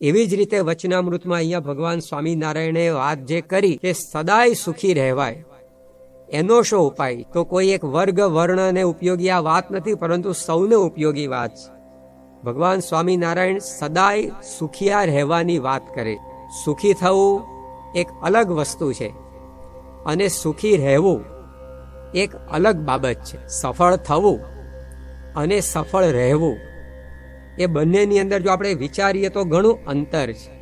એવી જ રીતે વચનામૃતમાં અહીંયા ભગવાન સ્વામિનારાયણે વાત જે કરી કે સદાય સુખી રહેવાય, એનો શો ઉપાય? તો કોઈ એક વર્ગ વર્ણને ઉપયોગી આ વાત નથી, પરંતુ સૌને ઉપયોગી વાત છે. ભગવાન સ્વામિનારાયણ સદાય સુખિયા રહેવાની વાત કરે. સુખી થવું એક અલગ વસ્તુ છે અને સુખી રહેવું એક અલગ બાબત છે. સફળ થવું અને સફળ રહેવું એ બંનેની અંદર જો આપણે વિચારીએ તો ઘણું અંતર છે.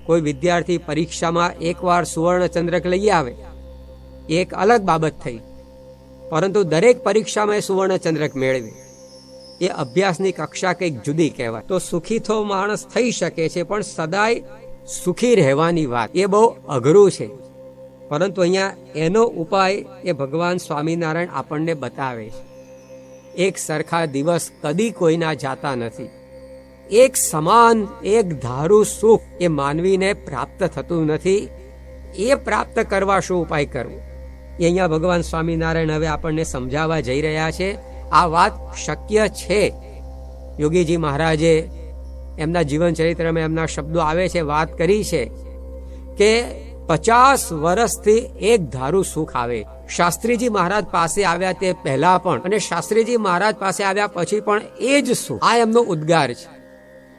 કોઈ વિદ્યાર્થી પરીક્ષામાં એકવાર સુવર્ણચંદ્રક લઈ આવે એક અલગ બાબત થઈ, પરંતુ દરેક પરીક્ષામાં એ સુવર્ણચંદ્રક મેળવે એ અભ્યાસની કક્ષા કંઈક જુદી કહેવાય. તો સુખી તો માણસ થઈ શકે છે, પણ સદાય સુખી રહેવાની વાત એ બહુ અઘરું છે. પરંતુ અહીંયા એનો ઉપાય એ ભગવાન સ્વામિનારાયણ આપણને બતાવે છે. એક સરખા દિવસ કદી કોઈના જાતા નથી. એક સમાન એક ધારું સુખ એ માનવીને પ્રાપ્ત થતું નથી. એ પ્રાપ્ત કરવા શું ઉપાય કરવો એ અહીંયા ભગવાન સ્વામિનારાયણ હવે આપણને સમજાવવા જઈ રહ્યા છે. આ વાત શક્ય છે. યોગીજી મહારાજે એમના જીવન ચરિત્રમાં એમના શબ્દો આવે છે, વાત કરી છે કે 50 વર્ષથી એક ધારું સુખ આવે. શાસ્ત્રીજી મહારાજ પાસે આવ્યા તે પહેલા પણ અને શાસ્ત્રીજી મહારાજ પાસે આવ્યા પછી પણ એ જ સુખ, આ એમનો ઉદ્ગાર છે.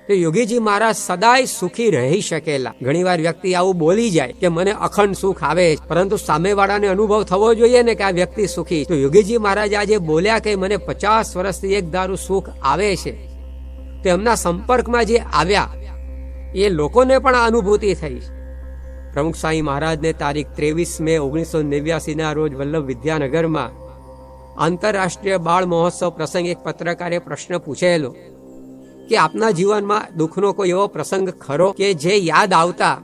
તો યોગીજી મહારાજ સદાય સુખી રહી શકેલા. ઘણીવાર વ્યક્તિ આવું બોલી જાય કે મને અખંડ સુખ આવે, પરંતુ સામેવાળાને અનુભવ થવો જોઈએ ને કે આ વ્યક્તિ સુખી. તો યોગીજી મહારાજ આજે બોલ્યા કે મને 50 વર્ષથી એક ધારું સુખ આવે છે, તો એમના સંપર્કમાં જે આવ્યા એ લોકોને પણ આ અનુભૂતિ થઈ. પ્રમુખ સ્વામી મહારાજને તારીખ 23 મે 1989 રોજ વલ્લભ વિદ્યાનગરમાં આંતરરાષ્ટ્રીય બાળ મહોત્સવ પ્રસંગ એક પત્રકારે પ્રશ્ન પૂછેલો કે આપના જીવનમાં દુઃખનો કોઈ એવો પ્રસંગ ખરો કે જે યાદ આવતા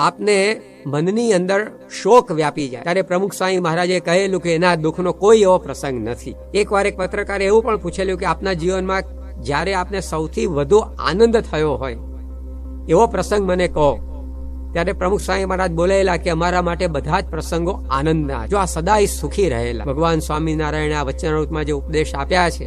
આપને મનની અંદર શોક વ્યાપી જાય? ત્યારે પ્રમુખ સ્વામી મહારાજે કહેલું કે એના દુઃખનો કોઈ એવો પ્રસંગ નથી. એકવાર એક પત્રકારે એવું પણ પૂછેલું કે આપના જીવનમાં જ્યારે આપને સૌથી વધુ આનંદ થયો હોય એવો પ્રસંગ મને કહો. ત્યારે પ્રમુખ સ્વામી મહારાજ બોલેલા કે અમારા માટે બધા જ પ્રસંગો આનંદના. જો આ સદાય સુખી રહેલા ભગવાન સ્વામિનારાયણે આ વચનામૃતમાં જે ઉપદેશ આપ્યા છે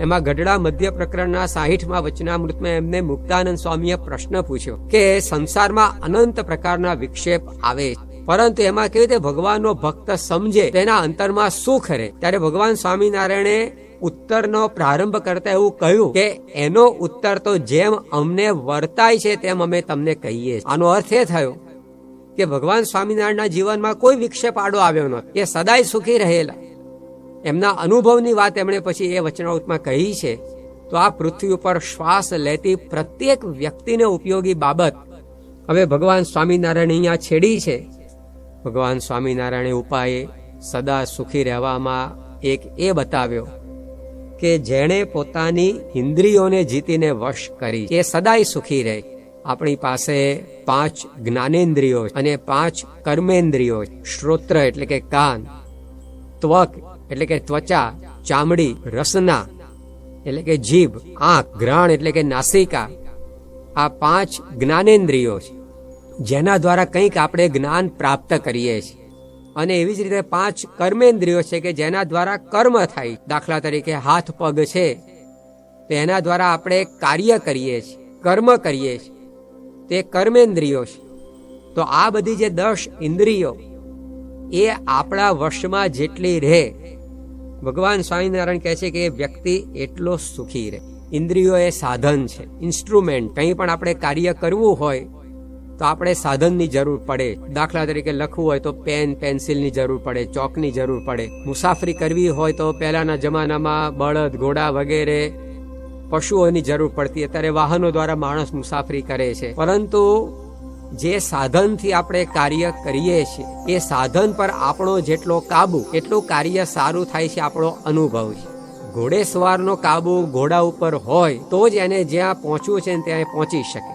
એમાં ગઢડા મધ્ય પ્રકરણના 60મા વચનામૃતમાં એમને મુક્તાનંદ સ્વામીએ પ્રશ્ન પૂછ્યો કે સંસારમાં અનંત પ્રકારના વિક્ષેપ આવે, પરંતુ એમાં કેવી રીતે ભગવાનનો ભક્ત સમજે તેના અંતરમાં સુખ રહે. ત્યારે ભગવાન સ્વામિનારાયણે ઉત્તરનો પ્રારંભ કરતા એવું કહ્યું કે એનો ઉત્તર તો જેમ અમને વર્તાય છે તેમ અમે તમને કહીએ. આનો અર્થ એ થયો કે ભગવાન સ્વામિનારાયણના જીવનમાં કોઈ વિક્ષેપ આડો આવ્યો નથી. એ સદાય સુખી રહેલા. એમના અનુભવની વાત એમણે પછી એ વચનામૃતમાં કહી છે. તો આ પૃથ્વી ઉપર શ્વાસ લેતી પ્રત્યેક વ્યક્તિને ઉપયોગી બાબત હવે ભગવાન સ્વામિનારાયણ અહીંયા છેડી છે. ભગવાન સ્વામિનારાયણે ઉપાય સદા સુખી રહેવામાં એક એ બતાવ્યો કે જેણે પોતાની ઇન્દ્રિયોને જીતીને વશ કરી એ સદાય સુખી રહે. આપણી પાસે 5 જ્ઞાનેન્દ્રિયો અને 5 કર્મેન્દ્રિયો, શ્રોત્ર એટલે કે કાન, ત્વક એટલે કે ત્વચા, ચામડી, રસના એટલે કે જીભ, આંખ, ઘ્રાણ એટલે કે નાસિકા. આ 5 જ્ઞાનેન્દ્રિયો છે જેના દ્વારા કંઈક આપણે જ્ઞાન પ્રાપ્ત કરીએ છીએ. અને એવી જ રીતે 5 કર્મેન્દ્રિયો છે કે જેના દ્વારા કર્મ થાય. દાખલા તરીકે હાથ પગ છે તો એના દ્વારા આપણે કાર્ય કરીએ છીએ, કર્મ કરીએ છીએ, તે કર્મેન્દ્રિયો છે. તો આ બધી જે 10 ઇન્દ્રિયો એ આપણા વશમાં જેટલી રહે, ભગવાન સ્વામિનારાયણ કહે છે કે એ વ્યક્તિ એટલો સુખી રહે. ઇન્દ્રિયો એ સાધન છે, ઇન્સ્ટ્રુમેન્ટ. કંઈ પણ આપણે કાર્ય કરવું હોય તો આપણે સાધનની જરૂર પડે. દાખલા તરીકે લખવું હોય તો પેન પેન્સિલની જરૂર પડે, ચોકની જરૂર પડે. મુસાફરી કરવી હોય તો પહેલાના જમાનામાં બળદ, ઘોડા વગેરે પશુઓની જરૂર પડતી. અત્યારે વાહનો દ્વારા માણસ મુસાફરી કરે છે. પરંતુ જે સાધનથી આપણે કાર્ય કરીએ છીએ એ સાધન પર આપણો જેટલો કાબુ એટલું કાર્ય સારું થાય છે. આપણો અનુભવ છે. ઘોડેસવારનો કાબુ ઘોડા ઉપર હોય તો જ એને જ્યાં પહોંચવું છે ત્યાં પહોંચી શકે.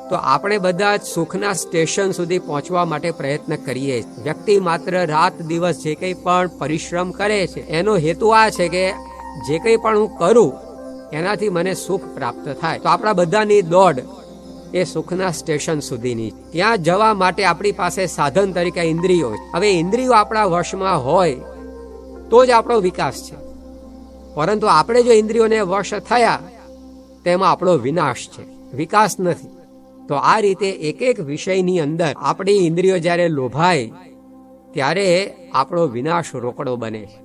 તો આપણે બધા જ સુખના સ્ટેશન સુધી પહોંચવા માટે પ્રયત્ન કરીએ. વ્યક્તિ માત્ર રાત દિવસ જે કંઈ પણ પરિશ્રમ કરે છે એનો હેતુ આ છે કે જે કંઈ પણ હું કરું એનાથી મને સુખ પ્રાપ્ત થાય. તો આપણા બધાની દોડ એ સુખના સ્ટેશન સુધીની. ત્યાં જવા માટે આપણી પાસે સાધન તરીકે ઇન્દ્રિયો. હવે ઇન્દ્રિયો આપણા વશમાં હોય તો જ આપણો વિકાસ છે. પરંતુ આપણે જો ઇન્દ્રિયોને વશ થયા તેમાં આપણો વિનાશ છે. વિકાસ નથી. તો આ રીતે એક એક વિષયની અંદર આપણી ઇન્દ્રિયો જ્યારે લોભાય ત્યારે આપણો વિનાશ રોકડો બને છે.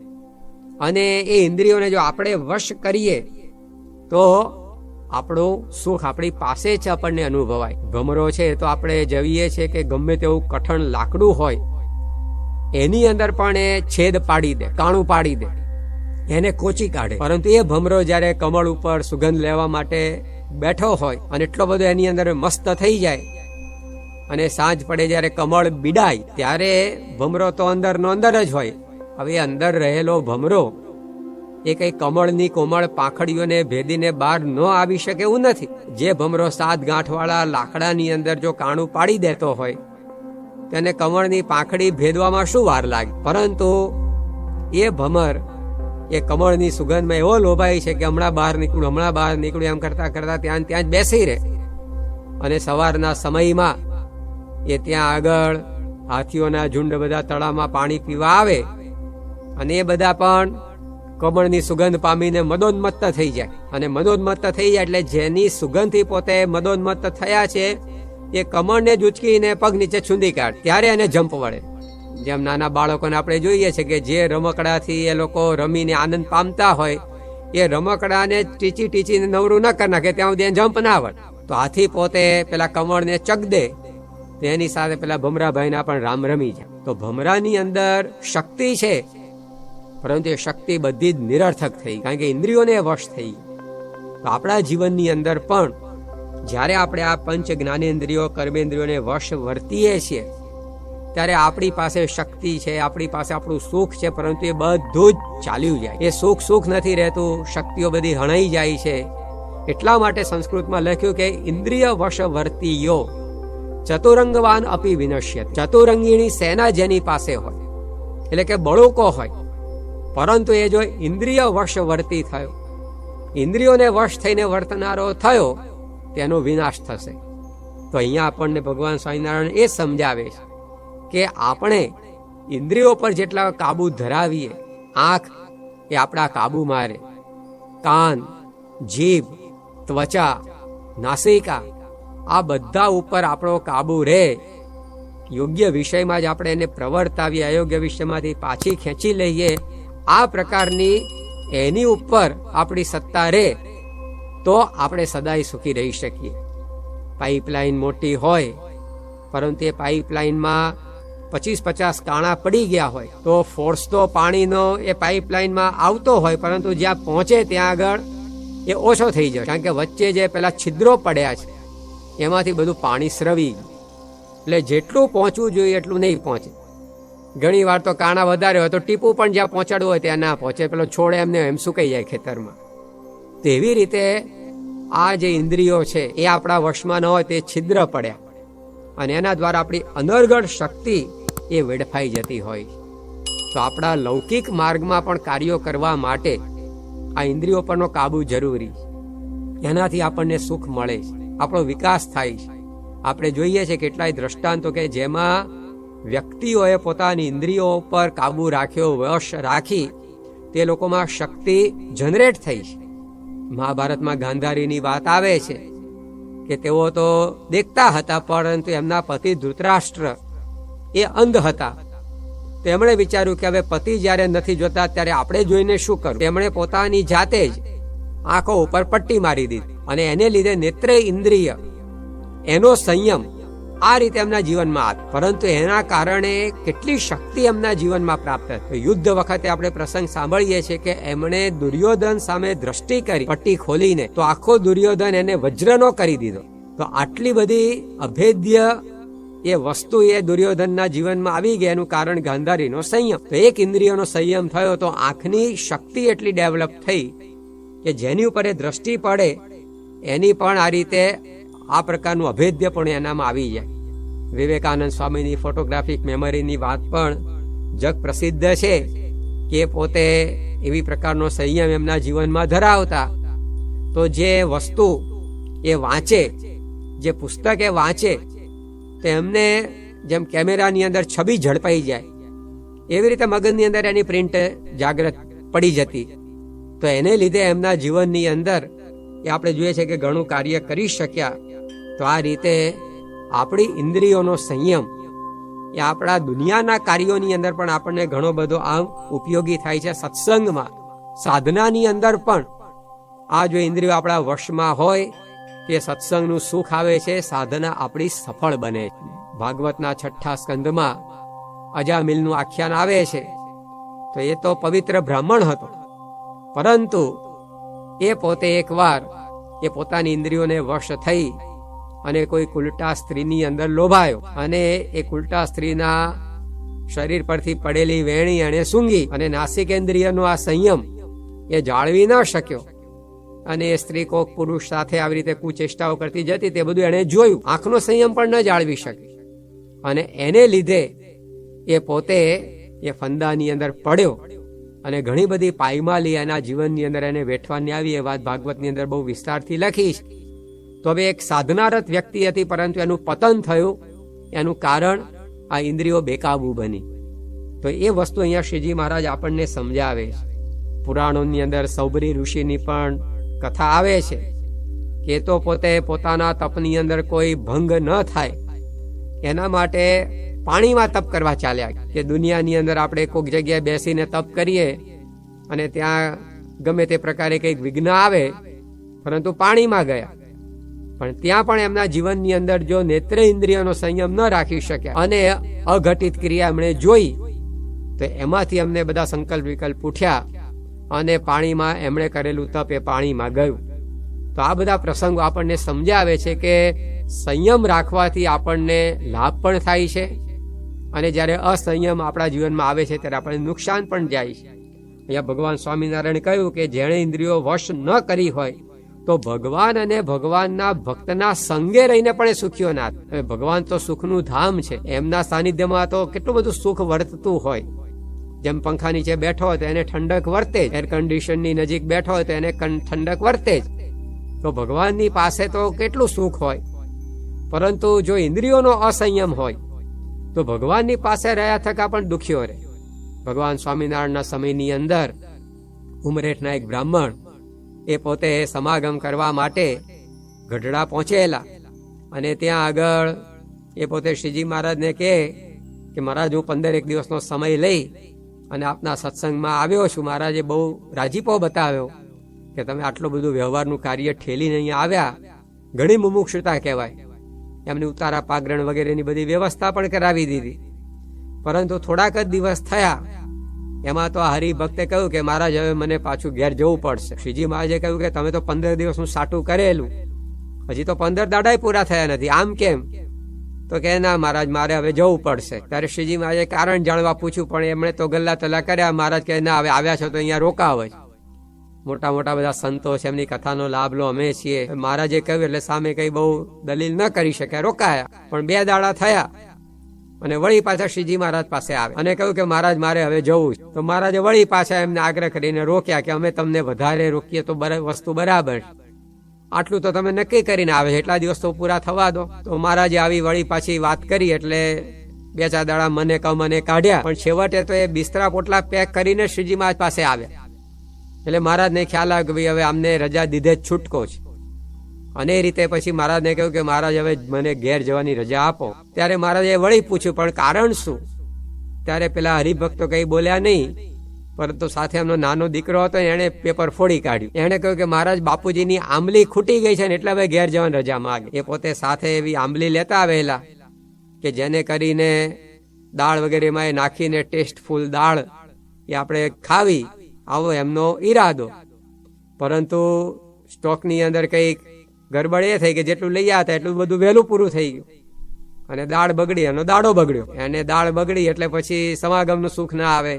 અને એ ઇન્દ્રિયોને જો આપણે વશ કરીએ તો આપણું સુખ આપણી પાસે જ આપણને અનુભવાય. ભમરો છે તો આપણે જોઈએ છે કે ગમે તેવું કઠણ લાકડું હોય એની અંદર પણ એ છેદ પાડી દે, કાણું પાડી દે, એને કોચી કાઢે. પરંતુ એ ભમરો જ્યારે કમળ ઉપર સુગંધ લેવા માટે બેઠો હોય અને એટલો બધો એની અંદર મસ્ત થઈ જાય અને સાંજ પડે જ્યારે કમળ બીડાય ત્યારે ભમરો તો અંદરનો અંદર જ હોય. હવે અંદર રહેલો ભમરો એ કઈ કમળની કોમળ પાંખડીઓને ભેદીને બહાર ન આવી શકે એવું નથી. જે ભમરો 7 ગાંઠવાળા લાકડાની અંદર જો કાણું પાડી દેતો હોય તેને કમળની પાંખડી ભેદવામાં શું વાર લાગે? પરંતુ એ ભમર એ કમળની સુગંધમાં એવો લોભાય છે કે હમણાં બહાર નીકળું એમ કરતા કરતા ત્યાં જ બેસી રહે. અને સવારના સમયમાં એ ત્યાં આગળ હાથીઓના ઝુંડ બધા તળાવમાં પાણી પીવા આવે અને એ બધા પણ કમળની સુગંધ પામીને મદોન્મત્ત થઈ જાય. અને મદોન્મત્ત થઈ જાય એટલે જેની સુગંધથી પોતે મદોન્મત્ત થયા છે એ કમળને જ ઉચકીને પગ નીચે છૂંદી કાઢે ત્યારે એને જંપ વળે. જેમ નાના બાળકોને આપણે જોઈએ છે કે જે રમકડાથી એ લોકો રમીને આનંદ પામતા હોય એ રમકડાને ટીચીને નવરું ન કરી નાખે ત્યાં સુધી જંપ ના વળે. તો હાથી પોતે પેલા કમળને ચક દે તેની સાથે પેલા ભમરાભાઈના પણ રામ રમી જાય. તો ભમરાની અંદર શક્તિ છે પરંતુ એ શક્તિ બધી જ નિરર્થક થઈ કારણ કે ઇન્દ્રિયોને વશ થઈ. તો આપણા જીવનની અંદર પણ જ્યારે આપણે આ પંચ જ્ઞાનેન્દ્રિયો કર્મેન્દ્રિયોને વશ વર્તીએ છીએ ત્યારે આપણી પાસે શક્તિ છે, આપણી પાસે આપણું સુખ છે, પરંતુ એ બધું જ ચાલ્યું જાય. એ સુખ નથી રહેતું, શક્તિઓ બધી હણાઈ જાય છે. એટલા માટે સંસ્કૃતમાં લખ્યું કે ઇન્દ્રિય વશ વર્તીયો ચતુરંગવાન અપી વિનશ્યતિ. ચતુરંગીણી સેના જેની પાસે હોય એટલે કે બળુકો હોય પરંતુ એ જો ઇન્દ્રિય વશ વર્તી થયો, ઇન્દ્રિયોને વશ થઈને વર્તનારો થયો તેનો વિનાશ થશે. તો અહીંયા આપણને ભગવાન સ્વામિનારાયણ એ સમજાવે છે કે આપણે ઇન્દ્રિયો પર જેટલા કાબુ ધરાવીએ, આંખ એ આપણા કાબુમાં રહે, કાન, જીભ, ત્વચા, નાસિકા આ બધા ઉપર આપણો કાબુ રહે, યોગ્ય વિષયમાં જ આપણે એને પ્રવર્તાવીએ, અયોગ્ય વિષયમાંથી પાછી ખેંચી લઈએ, આ પ્રકારની એની ઉપર આપણી સત્તા રહે તો આપણે સદાય સુખી રહી શકીએ. પાઇપલાઇન મોટી હોય પરંતુ એ પાઇપલાઇનમાં 50 કાણા પડી ગયા હોય તો ફોર્સ તો પાણીનો એ પાઇપલાઇનમાં આવતો હોય પરંતુ જ્યાં પહોંચે ત્યાં આગળ એ ઓછો થઈ જાય કારણ કે વચ્ચે જે પેલા છિદ્રો પડ્યા છે એમાંથી બધું પાણી સ્રવી ગયું. એટલે જેટલું પહોંચવું જોઈએ એટલું નહીં પહોંચે. ઘણી વાર તો કાણા વધારે હોય તો ટીપું પણ જ્યાં પહોંચાડવું હોય ત્યાં ના પહોંચે, પેલો છોડ એમને એમ સુકાઈ જાય ખેતરમાં. તેવી રીતે આ જે ઇન્દ્રિયો છે એ આપણા વશમાં ન હોય તે છિદ્ર પડ્યા અને એના દ્વારા આપણી અનર્ગળ શક્તિ એ વેડફાઈ જતી હોય. તો આપણા લૌકિક માર્ગમાં પણ કાર્યો કરવા માટે આ ઇન્દ્રિયો પરનો કાબુ જરૂરી. એનાથી આપણને સુખ મળે છે, આપણો વિકાસ થાય છે. આપણે જોઈએ છે કેટલાય દ્રષ્ટાંતો કે જેમાં વ્યક્તિઓએ પોતાની ઇન્દ્રિયો પર કાબુ રાખ્યો, વશ રાખી તે લોકોમાં શક્તિ જનરેટ થઈ છે. મહાભારતમાં ગાંધારીની વાત આવે છે કે તેઓ તો દેખતા હતા પરંતુ એમના પતિ ધૃતરાષ્ટ્ર એ અંધ હતા. તેમણે વિચાર્યું કે હવે પતિ જ્યારે નથી જોતા ત્યારે આપણે જોઈને શું કરવું. તેમણે પોતાની જાતે જ આંખો ઉપર પટ્ટી મારી દીધી અને એને લીધે નેત્ર ઇન્દ્રિય એનો સંયમ આ રીતે એમના જીવનમાં આવ્યો. પરંતુ એના કારણે કેટલી શક્તિ એમના જીવનમાં પ્રાપ્ત થઈ. યુદ્ધ વખતે આપણે પ્રસંગ સાંભળીએ છીએ કે એમણે દુર્યોધન સામે દ્રષ્ટિ કરી પટ્ટી ખોલીને તો આખો દુર્યોધન એને વજ્રનો કરી દીધો. તો આટલી બધી અભેદ્ય એ વસ્તુ એ દુર્યોધનના જીવનમાં આવી ગઈ. એનું કારણ ગાંધારીનો સંયમ. તો એક ઇન્દ્રિયનો સંયમ થયો તો આંખની શક્તિ એટલી ડેવલપ થઈ કે જેની ઉપર એ દ્રષ્ટિ પડે એની પણ આ રીતે આ પ્રકારનું અભેદ્ય પણ એનામાં આવી જાય. વિવેકાનંદ સ્વામીની ફોટોગ્રાફિક મેમરીની વાત પણ જગ પ્રસિદ્ધ છે કે પોતે એવી પ્રકારનો સંયમ એમના જીવનમાં ધરાવતા તો જે વસ્તુ એ વાંચે, જે પુસ્તક એ વાંચે તો એમને જેમ કેમેરાની અંદર છબી ઝડપાઈ જાય એવી રીતે મગજની અંદર એની પ્રિન્ટ જાગ્રત પડી જતી. તો એને લીધે એમના જીવનની અંદર એ આપણે જોઈએ છે કે ઘણું કાર્ય કરી શક્યા. તો આ રીતે આપણી ઇન્દ્રિયોનો સંયમ એ આપણા દુનિયાના કાર્યોની અંદર પણ આપણને ઘણો બધો આમ ઉપયોગી થાય છે. સત્સંગમાં, સાધનાની અંદર પણ આ જો ઇન્દ્રિયો આપણા વશમાં હોય કે સત્સંગનું સુખ આવે છે, સાધના આપણી સફળ બને છે. ભાગવતના 6 સ્કંદમાં અજામિલનું આખ્યાન આવે છે. તો એ તો પવિત્ર બ્રાહ્મણ હતો, પરંતુ એ પોતે એકવાર એ પોતાની ઇન્દ્રિયોને વશ થઈ અને કોઈ કુલટા સ્ત્રીની અંદર લોભાયો અને એ કુલટા સ્ત્રીના શરીર પરથી પડેલી વેણી એણે સૂંઘી અને નાસિકેન્દ્રિયનો આ સંયમ એ જાળવી ન શક્યો. અને એ સ્ત્રી કોક પુરુષ સાથે આવી રીતે કુચેષ્ટાઓ કરતી જતી, તે બધું એણે જોયું. આંખનો સંયમ પણ ન જાળવી શકે અને એને લીધે એ પોતે એ ફંદાની અંદર પડ્યો અને ઘણી બધી પાયમાલી એના જીવનની અંદર એને વેઠવાની આવી. એ વાત ભાગવતની અંદર બહુ વિસ્તારથી લખી છે. તો હવે એક સાધનારત વ્યક્તિ હતી, પરંતુ એનું પતન થયું. એનું કારણ આ ઇન્દ્રિયો બેકાબુ બની. તો એ વસ્તુ અહીંયા શ્રીજી મહારાજ આપણને સમજાવે છે. પુરાણોની અંદર સૌભરી ઋષિની પણ કથા આવે છે કે તો પોતે પોતાના તપની અંદર કોઈ ભંગ ન થાય એના માટે પાણીમાં તપ કરવા ચાલ્યા. કે દુનિયાની અંદર આપણે કોઈક જગ્યાએ બેસીને તપ કરીએ અને ત્યાં ગમે તે પ્રકારે કંઈક વિઘ્ન આવે, પરંતુ પાણીમાં ગયા. પણ ત્યાં પણ એમના જીવનની અંદર જો નેત્ર ઇન્દ્રિયોનો સંયમ ન રાખી શક્યા અને અઘટિત ક્રિયા એમણે જોઈ, તો એમાંથી એમને બધા સંકલ્પ વિકલ્પ ઉઠ્યા અને પાણીમાં એમણે કરેલું તપ એ પાણીમાં ગયું. તો આ બધા પ્રસંગો આપણને સમજાવે છે કે સંયમ રાખવાથી આપણને લાભ પણ થાય છે અને જ્યારે અસંયમ આપણા જીવનમાં આવે છે ત્યારે આપણને નુકસાન પણ જાય છે. અહીંયા ભગવાન સ્વામિનારાયણ કહ્યું કે જેણે ઇન્દ્રિયો વશ ન કરી હોય તો ભગવાન અને ભગવાનના ભક્તના સંગે રહીને પણ એ સુખીઓ ના થાય. ભગવાન તો સુખનું ધામ છે, એમના સાનિધ્યમાં તો કેટલું બધું સુખ વર્તતું હોય. જેમ પંખા નીચે બેઠો હોય તો એને ઠંડક વર્તે જ, એર કન્ડિશનની નજીક બેઠો હોય તો એને ઠંડક વર્તે જ. તો ભગવાનની પાસે તો કેટલું સુખ હોય, પરંતુ જો ઇન્દ્રિયોનો અસંયમ હોય તો ભગવાનની પાસે રહ્યા થકા પણ દુખ્યો રહે. ભગવાન સ્વામિનારાયણના સમયની અંદર ઉમરેઠના એક બ્રાહ્મણ એ પોતે સમાગમ કરવા માટે ગઢડા પહોંચેલા અને ત્યાં આગળ એ પોતે શ્રીજી મહારાજને કહે કે મહારાજ, હું 15 દિવસનો સમય લઈ અને આપના સત્સંગમાં આવ્યો છું. મહારાજે બહુ રાજીપો બતાવ્યો કે તમે આટલું બધું વ્યવહારનું કાર્ય ઠેલીને અહીંયા આવ્યા. ઘણી મુમુક્ષુતા કહેવાય. એમની ઉતારા પાગરણ વગેરેની બધી વ્યવસ્થા પણ કરાવી દીધી, પરંતુ થોડાક જ દિવસ થયા એમાં તો હરિભક્તે કહ્યું કે મહારાજ, હવે મને પાછું ઘેર જવું પડશે. શ્રીજી મહારાજે કહ્યું કે તમે તો 15 દિવસનું સાટું કરેલું, હજી તો 15 દાડા પૂરા થયા નથી, આમ કેમ? તો કે ના મહારાજ, મારે હવે જવું પડશે. ત્યારે શ્રીજી મહારાજે કારણ જાણવા પૂછ્યું, પણ એમણે તો ગલ્લા તલ્લા કર્યા. મહારાજ કહે ના, હવે આવ્યા છો તો અહીંયા રોકાવ જ. મોટા મોટા બધા સંતો છે, એમની કથાનો લાભ લો, અમે છીએ. મહારાજે કહ્યું એટલે સામે કઈ બહુ દલીલ ન કરી શક્યા, રોકાયા. પણ 2 દાડા થયા અને વળી પાછા શ્રીજી મહારાજ પાસે આવે અને કહ્યું કે મહારાજ, મારે હવે જવું. તો મહારાજે વળી પાછા એમને આગ્રહ કરીને રોક્યા કે અમે તમને વધારે રોકીએ તો વસ્તુ બરાબર, આટલું તો તમે નક્કી કરીને આવે છે, એટલા દિવસ તો પૂરા થવા દો. તો મહારાજે આવી વળી પાછી વાત કરી એટલે 2-4 દાડા મને કાઢ્યા. પણ છેવટે તો એ બિસ્તરા પોટલા પેક કરીને શ્રીજી મહારાજ પાસે આવ્યા. એટલે મહારાજને ખ્યાલ આવ્યો કે ભાઈ હવે અમને રજા દીધે જ છૂટકો છે. અને એ રીતે પછી મહારાજને કહ્યું કે મહારાજ, હવે મને ઘેર જવાની રજા આપો. ત્યારે મહારાજે વળી પૂછ્યું, પણ કારણ શું? ત્યારે પેલા હરિભક્તો કઈ બોલ્યા નહીં, પરંતુ સાથે એમનો નાનો દીકરો હતો, એને પેપર ફોડી કાઢ્યું. એને કહ્યું કે મહારાજ, બાપુજીની આંબલી ખૂટી ગઈ છે ને એટલે હવે ઘેર જવાની રજા માંગે. એ પોતે સાથે એવી આંબલી લેતા આવેલા કે જેને કરીને દાળ વગેરેમાં એ નાખીને ટેસ્ટફુલ દાળ એ આપણે ખાવી, આવો એમનો ઈરાદો. પરંતુ સ્ટોકની અંદર કઈક ગડબડ એ થઈ કે જેટલું લઈ આવ્યા એટલું બધું વહેલું પૂરું થઈ ગયું અને દાળ બગડી, એનો દાડો બગડ્યો. એને દાળ બગડી એટલે પછી સમાગમનું સુખ ના આવે.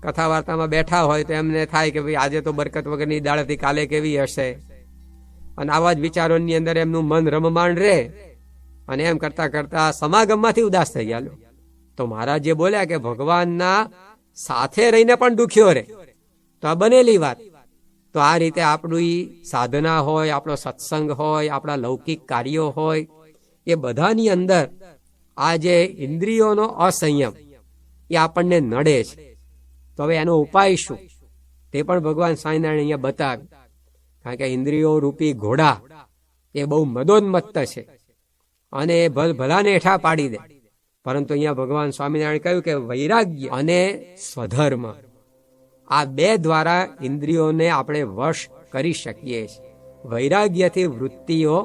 કથા વાર્તામાં બેઠા હોય તો એમને થાય કે ભાઈ આજે તો બરકત વગરની દાળ હતી, કાલે કેવી હશે. અને આવા જ વિચારોની અંદર એમનું મન રમમાણ રહે અને એમ કરતા કરતા સમાગમમાંથી ઉદાસ થઈ ગયા. તો મહારાજ જે બોલ્યા કે ભગવાનના સાથે રહીને પણ દુખ્યો રહે, તો આ બનેલી વાત. તો આ રીતે આપણી સાધના હોય, આપણો સત્સંગ હોય, આપણા લૌકિક કાર્યો હોય, એ બધાની અંદર આ જે ઇન્દ્રિયોનો અસંયમ એ આપણને નડે છે. તો હવે એનો ઉપાય શું તે પણ ભગવાન સ્વામિનારાયણ અહીંયા બતાવે. કારણ કે ઇન્દ્રિયો રૂપી ઘોડા એ બહુ મદોન્મત્ત છે અને એ ભલાને હેઠા પાડી દે. પરંતુ અહીંયા ભગવાન સ્વામિનારાયણ કહ્યું કે વૈરાગ્ય અને સ્વધર્મ આ બે દ્વારા ઇન્દ્રિયોને આપણે વશ કરી શકીએ છીએ. વૈરાગ્યથી વૃત્તિઓ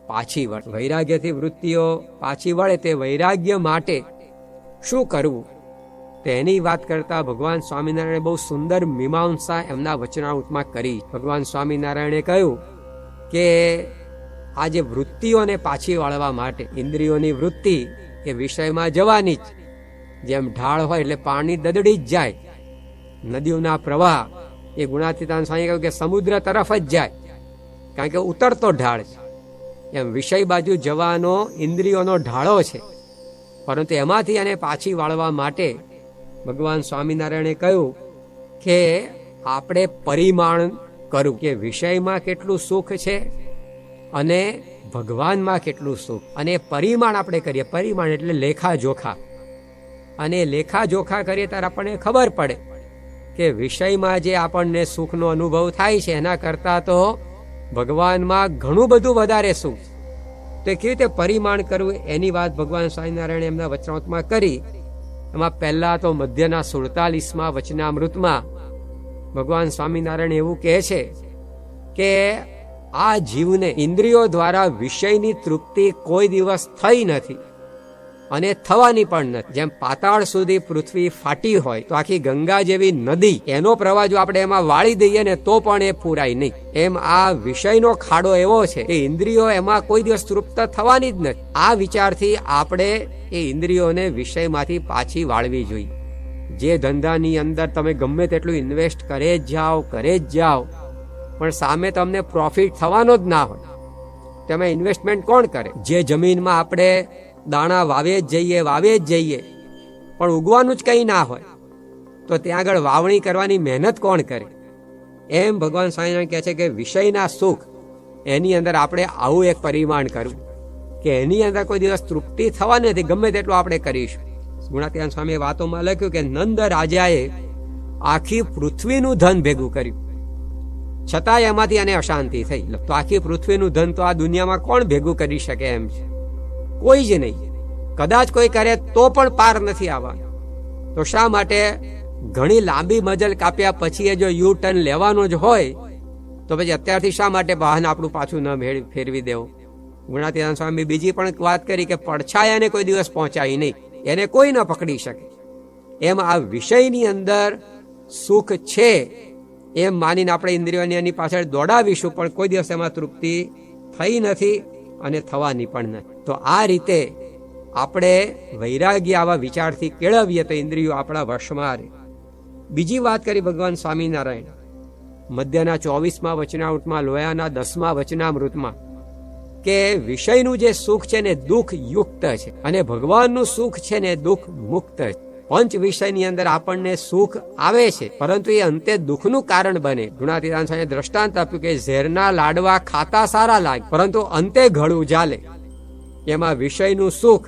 પાછી વળે. વૈરાગ્યથી વૃત્તિઓ પાછી વળે તે વૈરાગ્ય માટે શું કરવું તેની વાત કરતા ભગવાન સ્વામિનારાયણે બહુ સુંદર મીમાંસા એમના વચનામૃતમાં કરી. ભગવાન સ્વામિનારાયણે કહ્યું કે આ જે વૃત્તિઓને પાછી વાળવા માટે ઇન્દ્રિયોની વૃત્તિ એ વિષયમાં જવાની જ, જેમ ઢાળ હોય એટલે પાણી દદડી જ જાય. નદીઓના પ્રવાહ એ ગુણાતીતાન સ્વામી કહ્યું કે સમુદ્ર તરફ જ જાય, કારણ કે ઉતરતો ઢાળ છે. એમ વિષય બાજુ જવાનો ઇન્દ્રિયોનો ઢાળો છે, પરંતુ એમાંથી એને પાછી વાળવા માટે ભગવાન સ્વામિનારાયણે કહ્યું કે આપણે પરિમાણ કરવું કે વિષયમાં કેટલું સુખ છે અને ભગવાનમાં કેટલું સુખ, અને પરિમાણ આપણે કરીએ. પરિમાણ એટલે લેખા જોખા, અને લેખા જોખા કરીએ ત્યારે આપણને ખબર પડે કે વિષયમાં જે આપણને સુખનો અનુભવ થાય છે એના કરતાં તો ભગવાનમાં ઘણું બધું વધારે સુખ. તો કેવી રીતે પરિમાણ કરવું એની વાત ભગવાન સ્વામિનારાયણે એમના વચનામૃતમાં કરી. એમાં પહેલા તો મધ્યના 47માં વચનામૃતમાં ભગવાન સ્વામિનારાયણ એવું કહે છે કે આ જીવને ઇન્દ્રિયો દ્વારા વિષયની તૃપ્તિ કોઈ દિવસ થઈ નથી અને થવાની પણ નથી. જેમ પાતાળ સુધી પૃથ્વી ફાટી હોય તો આખી ગંગા જેવી નદી એનો પ્રવાહ જો આપણે એમાં વાળી દઈએ ને તો પણ એ પૂરાય નહીં, એમ આ વિષયનો ખાડો એવો છે કે ઇન્દ્રિયો એમાં કોઈ દિવસ તૃપ્ત થવાની જ નથી. આ વિચારથી આપણે એ ઇન્દ્રિયોને વિષયમાંથી પાછી વાળવી જોઈએ. જે ધંધાની અંદર તમે ગમે તેટલું ઇન્વેસ્ટ કરે જ જાઓ પણ સામે તમને પ્રોફિટ થવાનો જ ના હોય, તમે ઇન્વેસ્ટમેન્ટ કોણ કરે? જે જમીનમાં આપણે દાણા વાવે જ જઈએ પણ ઉગવાનું જ કંઈ ના હોય તો ત્યાં આગળ વાવણી કરવાની મહેનત કોણ કરે? એમ ભગવાન સ્વામિનારાયણ કહે છે કે વિષયના સુખ એની અંદર આપણે આવું એક પરિમાણ કરવું કે એની અંદર કોઈ દિવસ તૃપ્તિ થવાની નથી, ગમે તેટલું આપણે કરીશું. ગુણાતીતાન સ્વામીએ વાતોમાં લખ્યું કે નંદ રાજાએ આખી પૃથ્વીનું ધન ભેગું કર્યું છતાંય એમાંથી એને અશાંતિ થઈ. તો આખી પૃથ્વીનું ધન તો આ દુનિયામાં કોણ ભેગું કરી શકે એમ છે? કોઈ જ નહીં. કદાચ કોઈ કરે તો પણ પાર નથી આવવાનું. તો શા માટે ઘણી લાંબી મજલ કાપ્યા પછી એ જો યુ ટર્ન લેવાનો જ હોય તો પછી અત્યારથી શા માટે વાહન આપણું પાછું ન ફેરવી દેવું? ગુણાતીતાન સ્વામી બીજી પણ વાત કરી કે પડછાયાને કોઈ દિવસ પહોંચાય નહીં, એને કોઈ ન પકડી શકે. એમ આ વિષયની અંદર સુખ છે એમ માનીને આપણે ઇન્દ્રિયોની એની પાછળ દોડાવીશું પણ કોઈ દિવસ એમાં તૃપ્તિ થઈ નથી અને થવાની પણ નથી. તો આ રીતે આપણે વૈરાગ્ય આવા વિચારથી કેળવીએ તો ઇન્દ્રિયો આપણા વશમાં રહે. બીજી વાત કરી ભગવાન સ્વામિનારાયણ મધ્યના 24માં વચનામૃતમાં, લોયાના 10મા વચનામૃતમાં કે વિષયનું જે સુખ છે ને દુઃખ યુક્ત છે અને ભગવાનનું સુખ છે ને દુઃખ મુક્ત છે. પંચ વિષયની અંદર આપણને સુખ આવે છે પરંતુ એ અંતે દુઃખનું કારણ બને. ગુણાતીતાન સ્વામીએ દ્રષ્ટાંત આપ્યું કે ઝેરના લાડવા ખાતા સારા લાગે પરંતુ અંતે ગળું જાલે. એમાં વિષયનું સુખ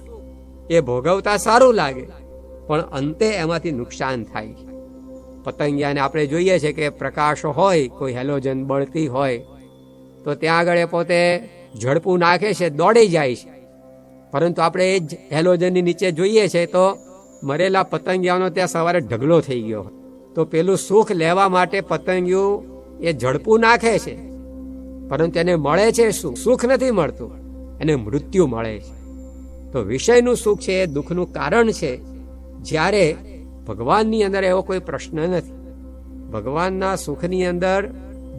એ ભોગવતા સારું લાગે પણ અંતે એમાંથી નુકસાન થાય. પતંગિયાને આપણે જોઈએ છે કે પ્રકાશ હોય, કોઈ હેલોજન બળતી હોય તો ત્યાં આગળ એ પોતે ઝડપું નાખે છે, દોડી જાય છે, પરંતુ આપણે એ જ હેલોજનની નીચે જોઈએ છે તો મરેલા પતંગિયાનો ત્યાં સવારે ઢગલો થઈ ગયો. તો પેલું સુખ લેવા માટે પતંગિયું એ ઝડપું નાખે છે પરંતુ એને મળે છે શું? સુખ નથી મળતું, એને મૃત્યુ મળે છે. તો વિષયનું સુખ છે એ દુઃખનું કારણ છે, જ્યારે ભગવાનની અંદર એવો કોઈ પ્રશ્ન નથી. ભગવાનના સુખની અંદર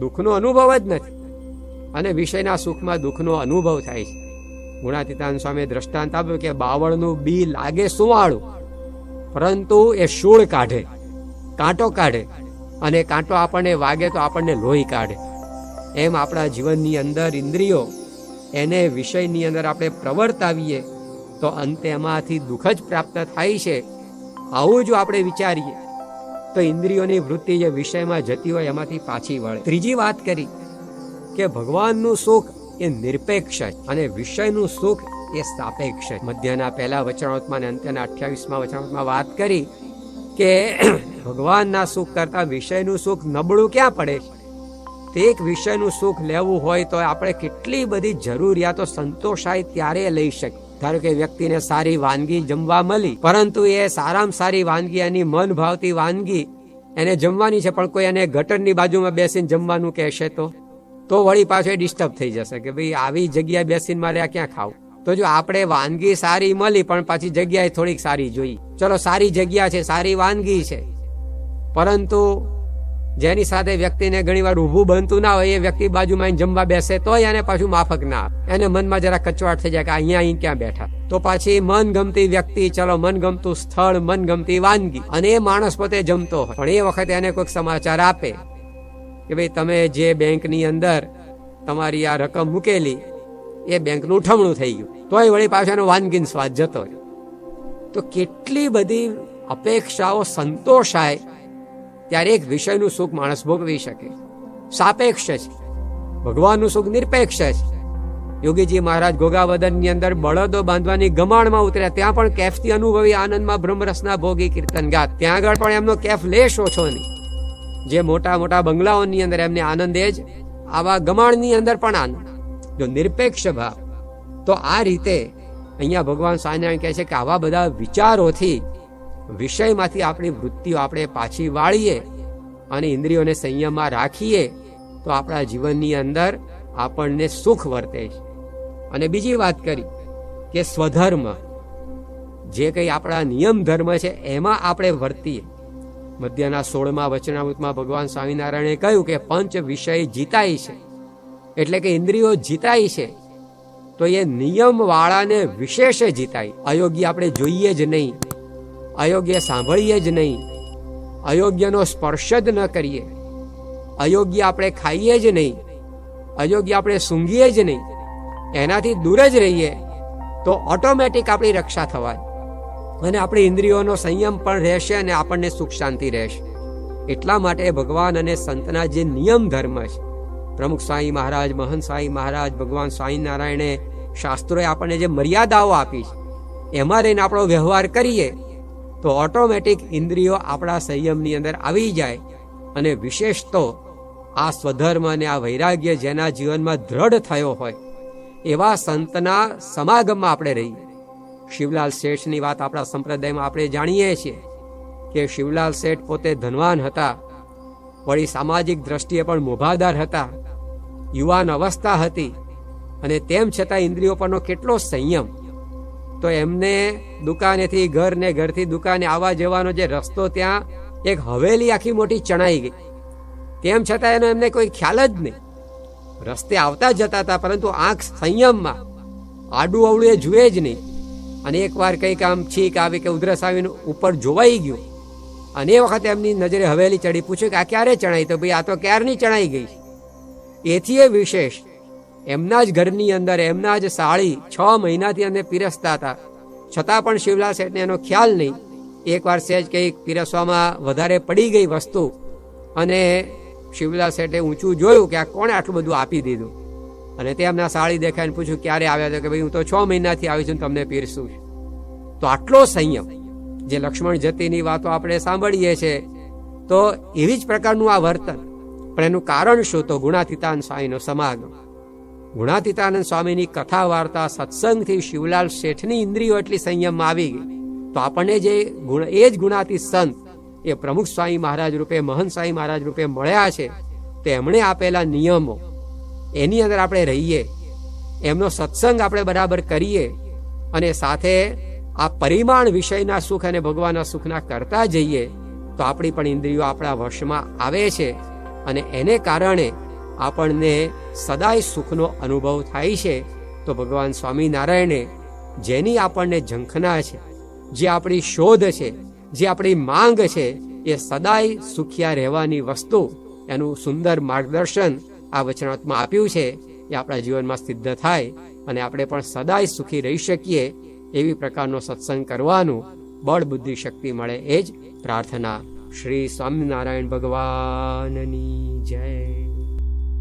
દુઃખનો અનુભવ જ નથી અને વિષયના સુખમાં દુઃખનો અનુભવ થાય છે. ગુણાતીતાન સ્વામીએ દ્રષ્ટાંત આપ્યું કે બાવળનું બી લાગે સુવાળું પરંતુ એ શૂળ કાઢે, કાંટો કાઢે, અને કાંટો આપણને વાગે તો આપણને લોહી કાઢે. એમ આપણા જીવનની અંદર ઇન્દ્રિયો એને વિષયની અંદર આપણે પ્રવર્તાવીએ તો અંતે એમાંથી દુઃખ જ પ્રાપ્ત થાય છે. આવું જો આપણે વિચારીએ તો ઇન્દ્રિયોની વૃત્તિ જે વિષયમાં જતી હોય એમાંથી પાછી વળે. ત્રીજી વાત કરી કે ભગવાનનું સુખ એ નિરપેક્ષ છે અને વિષયનું સુખ એ સાપેક્ષ છે. મધ્યના પહેલા વચનામૃતમાં અને અંત્યના 28મા વચનામૃતમાં વાત કરી કે ભગવાનના સુખ કરતા વિષયનું સુખ નબળું ક્યાં પડે? પ્રત્યેક વિષયનું સુખ લેવું હોય તો આપણે કેટલી બધી જરૂરિયાતો સંતોષાય ત્યારે લઈ શકીએ. ધારો કે વ્યક્તિને સારી વાનગી જમવા મળી, પરંતુ એ સારામાં સારી વાનગી, એની મન ભાવતી વાનગી એને જમવાની છે, પણ કોઈ એને ગટરની બાજુમાં બેસીને જમવાનું કહેશે તો વળી પાછો ડિસ્ટર્બ થઈ જશે કે ભાઈ આવી જગ્યાએ બેસીને મારે આ ક્યાં ખાવું. તો જો આપણે વાનગી સારી મળી પણ પાછી જગ્યાએ થોડીક સારી જોઈ. ચલો સારી જગ્યા છે, સારી વાનગી છે, પરંતુ જેની સાથે વ્યક્તિને ઘણીવાર ઊભું બનતું ના હોય, એ વ્યક્તિ બાજુમાં જમવા બેસે તોય એને પાછું માફક ના આપે. એને મનમાં જરા કચવાટ થઈ જાય કે અહીંયા ક્યાં બેઠા. તો પાછી મનગમતી વ્યક્તિ, ચલો મનગમતું સ્થળ, મનગમતી વાનગી, અને એ માણસ પોતે જમતો હોય, પણ એ વખતે એને કોઈક સમાચાર આપે કે ભાઈ તમે જે બેંકની અંદર તમારી આ રકમ મૂકેલી એ બેંકનું ઉઠમણું થઈ ગયું, તોય વળી પાછો એનો વાનગીનો સ્વાદ જતો હોય. તો કેટલી બધી અપેક્ષાઓ સંતોષાય ત્યારે એક વિષયનું સુખ માણસ ભોગવી શકે. સાપેક્ષ છે, ભગવાનનું સુખ નિરપેક્ષ છે. યોગીજી મહારાજ ગોગાવદનની અંદર બળદો બાંધવાની ગમાણમાં ઉતર્યા, ત્યાં પણ કેફથી અનુભવી આનંદમાં બ્રહ્મરસના ભોગી કીર્તન ગાત. ત્યાં આગળ પણ એમનો કેફ લેશ ઓછો નહીં. જે મોટા મોટા બંગલાઓની અંદર એમને આનંદ, એ જ આવા ગમાણની અંદર પણ આનંદ. જો નિરપેક્ષ ભાવ, તો આ રીતે અહીંયા ભગવાન સ્વામિનારાયણ કહે છે કે આવા બધા વિચારોથી, વિષયમાંથી આપણી વૃત્તિઓ આપણે પાછી વાળીએ અને ઇન્દ્રિયોને સંયમમાં રાખીએ તો આપણા જીવનની અંદર આપણને સુખ વર્તે છે. અને બીજી વાત કરી કે સ્વધર્મ, જે કંઈ આપણા નિયમ ધર્મ છે એમાં આપણે વર્તીએ. મધ્યના 16મા વચનામૃતમાં ભગવાન સ્વામિનારાયણે કહ્યું કે પંચ વિષય જીતાય છે, એટલે કે ઇન્દ્રિયો જીતાય છે, તો એ નિયમ વાળાને વિશેષે જીતાય. અયોગ્ય આપણે જોઈએ જ નહીં, અયોગ્ય સાંભળીએ જ નહીં, અયોગ્યનો સ્પર્શ જ ન કરીએ, અયોગ્ય આપણે ખાઈએ જ નહીં, અયોગ્ય આપણે સૂંઘીએ જ નહીં, એનાથી દૂર જ રહીએ તો ઓટોમેટિક આપણી રક્ષા થવાય અને આપણી ઇન્દ્રિયોનો સંયમ પણ રહેશે અને આપણને સુખ શાંતિ રહેશે. એટલા માટે ભગવાન અને સંતના જે નિયમ ધર્મ છે, પ્રમુખ સ્વામી મહારાજ, મહંત સ્વામી મહારાજ, ભગવાન સ્વામિનારાયણે શાસ્ત્રોએ આપણને જે મર્યાદાઓ આપી છે એમાં રહીને આપણો વ્યવહાર કરીએ તો ઓટોમેટિક ઇન્દ્રિયો આપણા સંયમની અંદર આવી જાય. અને વિશેષ તો આ સ્વધર્મ અને આ વૈરાગ્ય જેના જીવનમાં દ્રઢ થયો હોય એવા સંતના સમાગમમાં આપણે રહીએ. શિવલાલ શેઠની વાત આપણા સંપ્રદાયમાં આપણે જાણીએ છીએ કે શિવલાલ શેઠ પોતે ધનવાન હતા, વળી સામાજિક દ્રષ્ટિએ પણ મોભાદાર હતા, યુવાન અવસ્થા હતી, અને તેમ છતાં ઇન્દ્રિયો પરનો કેટલો સંયમ. તો એમને દુકાનેથી ઘર ને ઘરથી દુકાને આવવા જવાનો જે રસ્તો, ત્યાં એક હવેલી આખી મોટી ચણાઈ ગઈ, તેમ છતાં એનો એમને કોઈ ખ્યાલ જ નહીં. રસ્તે આવતા જતા હતા, પરંતુ આંખ સંયમમાં, આડું અવળું એ જુએ જ નહીં. અને એકવાર કંઈક આમ છીક આવી કે ઉધરસ આવીને ઉપર જોવાઈ ગયું, અને એ વખતે એમની નજરે હવેલી ચડી. પૂછ્યું કે આ ક્યારે ચણાઈ? તો ભાઈ આ તો ક્યારની ચણાઈ ગઈ. એથી એ વિશેષ એમના જ ઘરની અંદર એમના જ સાળી 6 મહિનાથી એમને પીરસતા હતા, છતાં પણ શિવલાલ શેઠને એનો ખ્યાલ નહીં. એકવાર સહેજ કંઈક પીરસવામાં વધારે પડી ગઈ વસ્તુ, અને શિવલાલ શેઠે ઊંચું જોયું કે આ કોણે આટલું બધું આપી દીધું. અને તે એમના સાળી દેખાઈને પૂછ્યું ક્યારે આવ્યા? તો કે ભાઈ હું તો 6 મહિનાથી આવી છું, તમને પીરસું છું. તો આટલો સંયમ, જે લક્ષ્મણ જતીની વાતો આપણે સાંભળીએ છીએ, તો એવી જ પ્રકારનું આ વર્તન. પણ એનું કારણ શું? તો ગુણાતીતાનંદ સ્વામીનો સમાગમ. ગુણાતીતાનંદ સ્વામીની કથા વાર્તા, સત્સંગથી શિવલાલ શેઠની ઇન્દ્રિયો એટલી સંયમમાં આવી ગઈ. તો આપણને જે એ જ ગુણાતીત સંત એ પ્રમુખ સ્વામી મહારાજ રૂપે, મહંત સ્વામી મહારાજ રૂપે મળ્યા છે, તો એમણે આપેલા નિયમો એની અંદર આપણે રહીએ, એમનો સત્સંગ આપણે બરાબર કરીએ, અને સાથે આ પરિમાણ વિષયના સુખ અને ભગવાનના સુખના કરતા જઈએ, તો આપણી પણ ઇન્દ્રિયો આપણા વશમાં આવે છે, અને એને કારણે આપણને સદાય સુખનો અનુભવ થાય છે. તો ભગવાન સ્વામિનારાયણે જેની આપણને ઝંખના છે, જે આપણી શોધ છે, જે આપણી માંગ છે, એ સદાય સુખિયા રહેવાની વસ્તુ, એનું સુંદર માર્ગદર્શન આ વચનાત્મા આપ્યું છે. એ આપણા જીવનમાં સિદ્ધ થાય અને આપણે પણ સદાય સુખી રહી શકીએ, એવી પ્રકારનો સત્સંગ કરવાનું બળ બુદ્ધિ શક્તિ મળે, એ જ પ્રાર્થના. શ્રી સ્વામિનારાયણ ભગવાનની જય.